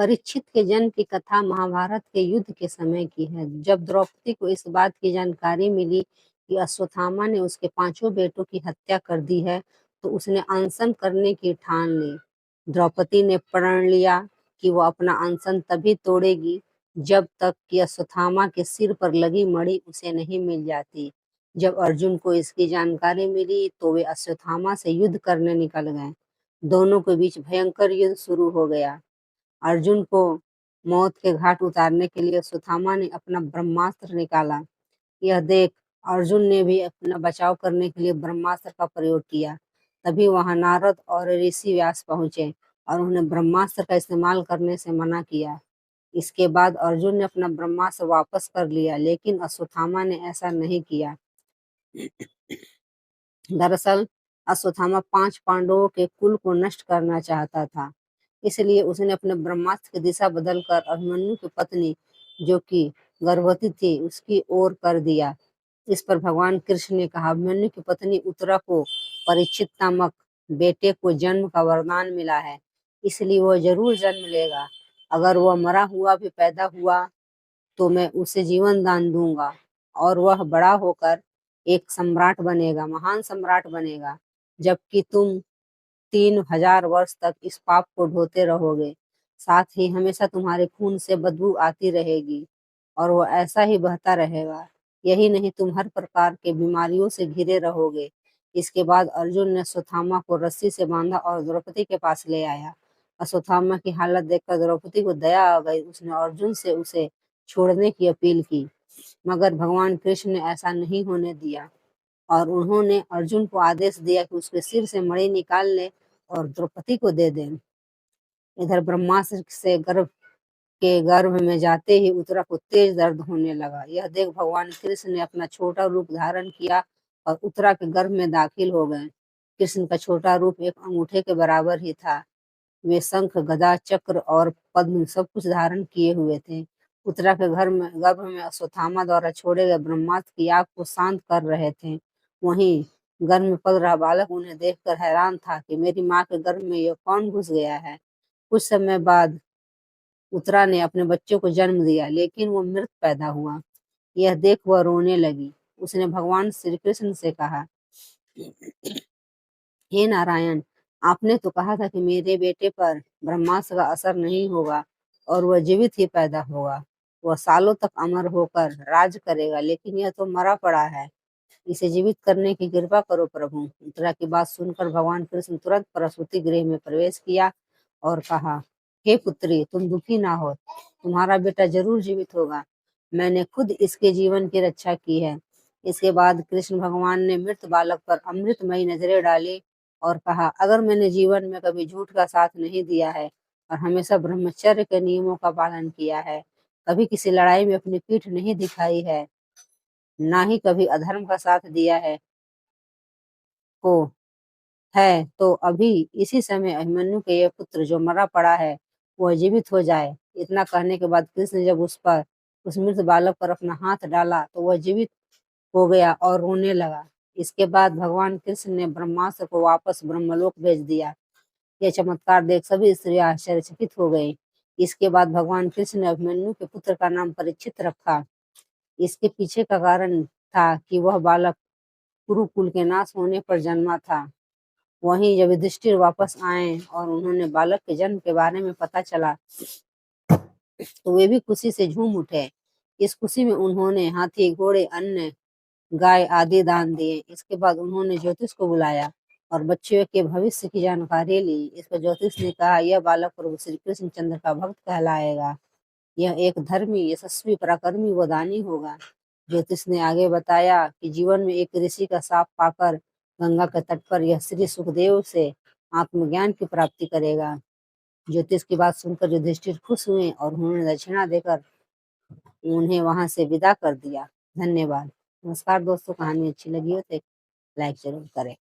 परीक्षित के जन्म की कथा महाभारत के युद्ध के समय की है। जब द्रौपदी को इस बात की जानकारी मिली कि अश्वत्थामा ने उसके 5 बेटों की हत्या कर दी है, तो उसने अनशन करने की ठान ली। द्रौपदी ने प्रण लिया कि वह अपना अनशन तभी तोड़ेगी जब तक कि अश्वत्थामा के सिर पर लगी मणि उसे नहीं मिल जाती। जब अर्जुन को इसकी जानकारी मिली तो वे अश्वत्थामा से युद्ध करने निकल गए। दोनों के बीच भयंकर युद्ध शुरू हो गया। अर्जुन को मौत के घाट उतारने के लिए अश्वत्थामा ने अपना ब्रह्मास्त्र निकाला। यह देख अर्जुन ने भी अपना बचाव करने के लिए ब्रह्मास्त्र का प्रयोग किया। तभी वहां नारद और ऋषि व्यास पहुंचे और उन्हें ब्रह्मास्त्र का इस्तेमाल करने से मना किया। इसके बाद अर्जुन ने अपना ब्रह्मास्त्र वापस कर लिया, लेकिन अश्वत्थामा ने ऐसा नहीं किया। दरअसल अश्वत्थामा 5 पांडवों के कुल को नष्ट करना चाहता था, इसलिए उसने अपने ब्रह्मास्त्र की दिशा बदलकर अभिमन्यु की पत्नी, जो कि गर्भवती थी, उसकी ओर कर दिया। इस पर भगवान कृष्ण ने कहा, अभिमन्यु की पत्नी उत्तरा को परीक्षित नामक बेटे को जन्म का वरदान मिला है, इसलिए वह जरूर जन्म लेगा। अगर वह मरा हुआ भी पैदा हुआ तो मैं उसे जीवन दान दूंगा और वह बड़ा होकर एक सम्राट बनेगा, महान सम्राट बनेगा, जबकि तुम 3000 वर्ष तक इस पाप को ढोते रहोगे। साथ ही हमेशा तुम्हारे खून से बदबू आती रहेगी और वो ऐसा ही बहता रहेगा। यही नहीं, तुम हर प्रकार के बीमारियों से घिरे रहोगे। इसके बाद अर्जुन ने अश्वत्थामा को रस्सी से बांधा और द्रौपदी के पास ले आया। अश्वत्थामा की हालत देखकर द्रौपदी को दया आ गई। उसने अर्जुन से उसे छोड़ने की अपील की, मगर भगवान कृष्ण ने ऐसा नहीं होने दिया और उन्होंने अर्जुन को आदेश दिया कि उसके सिर से मणि निकाल ले और द्रौपदी को दे दें। इधर ब्रह्मास्त्र से गर्भ में जाते ही उत्तरा को तेज दर्द होने लगा। यह देख भगवान कृष्ण ने अपना छोटा रूप धारण किया और उत्तरा के गर्भ में दाखिल हो गए। कृष्ण का छोटा रूप एक अंगूठे के बराबर ही था। वे शंख, गदा, चक्र और पद्म सब कुछ धारण किए हुए थे। उत्तरा के गर्भ में अश्वत्थामा द्वारा छोड़े गए ब्रह्मास्त्र की आग को शांत कर रहे थे। वहीं गर्भ में पल रहा बालक उन्हें देखकर हैरान था कि मेरी माँ के गर्भ में यह कौन घुस गया है। कुछ समय बाद उत्तरा ने अपने बच्चों को जन्म दिया, लेकिन वो मृत पैदा हुआ। यह देख वह रोने लगी। उसने भगवान श्री कृष्ण से कहा, हे नारायण, आपने तो कहा था कि मेरे बेटे पर ब्रह्मास्त्र का असर नहीं होगा और वह जीवित ही पैदा होगा। वह सालों तक अमर होकर राज करेगा, लेकिन यह तो मरा पड़ा है। इसे जीवित करने की कृपा करो प्रभु। उत्तरा की बात सुनकर भगवान कृष्ण तुरंत प्रसूति गृह में प्रवेश किया और कहा, हे पुत्री, तुम दुखी ना हो, तुम्हारा बेटा जरूर जीवित होगा। मैंने खुद इसके जीवन की रक्षा की है। इसके बाद कृष्ण भगवान ने मृत बालक पर अमृतमयी नजरें डाली और कहा, अगर मैंने जीवन में कभी झूठ का साथ नहीं दिया है और हमेशा ब्रह्मचर्य के नियमों का पालन किया है, कभी किसी लड़ाई में अपनी पीठ नहीं दिखाई है, ना ही कभी अधर्म का साथ दिया है तो अभी इसी समय अभिमन्यु के ये पुत्र जो मरा पड़ा है वह जीवित हो जाए। इतना कहने के बाद कृष्ण ने जब उस मृत बालक पर अपना हाथ डाला तो वह जीवित हो गया और रोने लगा। इसके बाद भगवान कृष्ण ने ब्रह्मास्त्र को वापस ब्रह्मलोक भेज दिया। यह चमत्कार देख सभी स्त्रियां आश्चर्यचकित हो गई। इसके बाद भगवान कृष्ण ने अभिमन्यु के पुत्र का नाम परीक्षित रखा। इसके पीछे का कारण था कि वह बालक कुरुकुल के नाश होने पर जन्मा था। वहीं जब युधिष्ठिर वापस आए और उन्होंने बालक के जन्म के बारे में पता चला तो वे भी खुशी से झूम उठे। इस खुशी में उन्होंने हाथी, घोड़े, अन्न, गाय आदि दान दिए। इसके बाद उन्होंने ज्योतिष को बुलाया और बच्चों के भविष्य की जानकारी ली। इस पर ज्योतिष ने कहा, यह बालक प्रभु श्री कृष्ण चंद्र का भक्त कहलाएगा। यह एक धर्मी, यशस्वी, पराक्रमी व दानी होगा। ज्योतिष ने आगे बताया कि जीवन में एक ऋषि का शाप पाकर गंगा के तट पर यह श्री सुखदेव से आत्मज्ञान की प्राप्ति करेगा। ज्योतिष की बात सुनकर युधिष्ठिर खुश हुए और उन्होंने दक्षिणा देकर उन्हें वहां से विदा कर दिया। धन्यवाद। नमस्कार दोस्तों, कहानी अच्छी लगी हो तो लाइक जरूर करें।